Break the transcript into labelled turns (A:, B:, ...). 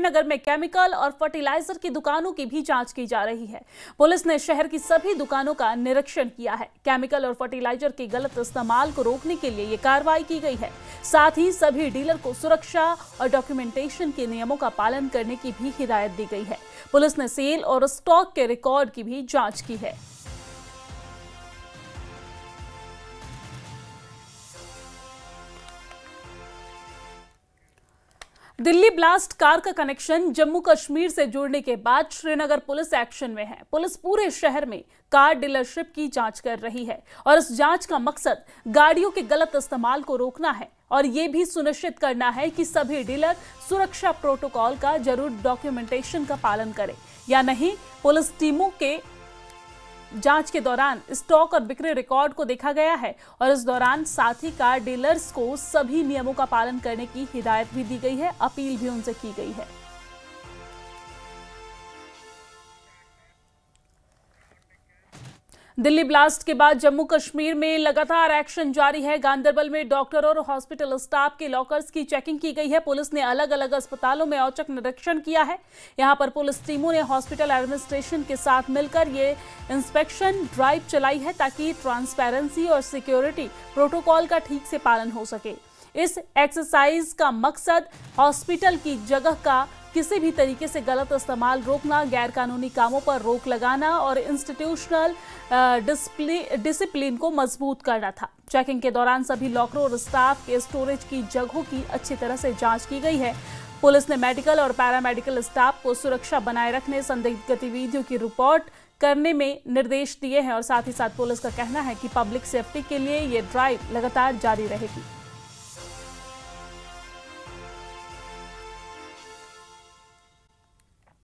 A: श्रीनगर में केमिकल और फर्टिलाइजर की दुकानों की भी जांच की जा रही है। पुलिस ने शहर की सभी दुकानों का निरीक्षण किया है। केमिकल और फर्टिलाइजर के गलत इस्तेमाल को रोकने के लिए ये कार्रवाई की गई है। साथ ही सभी डीलर को सुरक्षा और डॉक्यूमेंटेशन के नियमों का पालन करने की भी हिदायत दी गई है। पुलिस ने सेल और स्टॉक के रिकॉर्ड की भी जांच की है। दिल्ली ब्लास्ट कार का कनेक्शन जम्मू कश्मीर से जुड़ने के बाद श्रीनगर पुलिस एक्शन में है। पुलिस पूरे शहर में कार डीलरशिप की जांच कर रही है और इस जांच का मकसद गाड़ियों के गलत इस्तेमाल को रोकना है और ये भी सुनिश्चित करना है कि सभी डीलर सुरक्षा प्रोटोकॉल का जरूर डॉक्यूमेंटेशन का पालन करें या नहीं। पुलिस टीमों के जांच के दौरान स्टॉक और बिक्री रिकॉर्ड को देखा गया है और इस दौरान साथ ही कार डीलर्स को सभी नियमों का पालन करने की हिदायत भी दी गई है, अपील भी उनसे की गई है। दिल्ली ब्लास्ट के बाद जम्मू कश्मीर में लगातार एक्शन जारी है। गांदरबल में डॉक्टर और हॉस्पिटल स्टाफ के लॉकर्स की चेकिंग की गई है। पुलिस ने अलग अलग अस्पतालों में औचक निरीक्षण किया है। यहां पर पुलिस टीमों ने हॉस्पिटल एडमिनिस्ट्रेशन के साथ मिलकर ये इंस्पेक्शन ड्राइव चलाई है ताकि ट्रांसपेरेंसी और सिक्योरिटी प्रोटोकॉल का ठीक से पालन हो सके। इस एक्सरसाइज का मकसद हॉस्पिटल की जगह का किसी भी तरीके से गलत इस्तेमाल रोकना, गैर कानूनी कामों पर रोक लगाना और इंस्टीट्यूशनल डिसिप्लिन को मजबूत करना था। चेकिंग के दौरान सभी लॉकरों और स्टाफ के स्टोरेज की जगहों की अच्छी तरह से जांच की गई है। पुलिस ने मेडिकल और पैरामेडिकल स्टाफ को सुरक्षा बनाए रखने, संदिग्ध गतिविधियों की रिपोर्ट करने में निर्देश दिए हैं और साथ ही साथ पुलिस का कहना है कि पब्लिक सेफ्टी के लिए ये ड्राइव लगातार जारी रहेगी।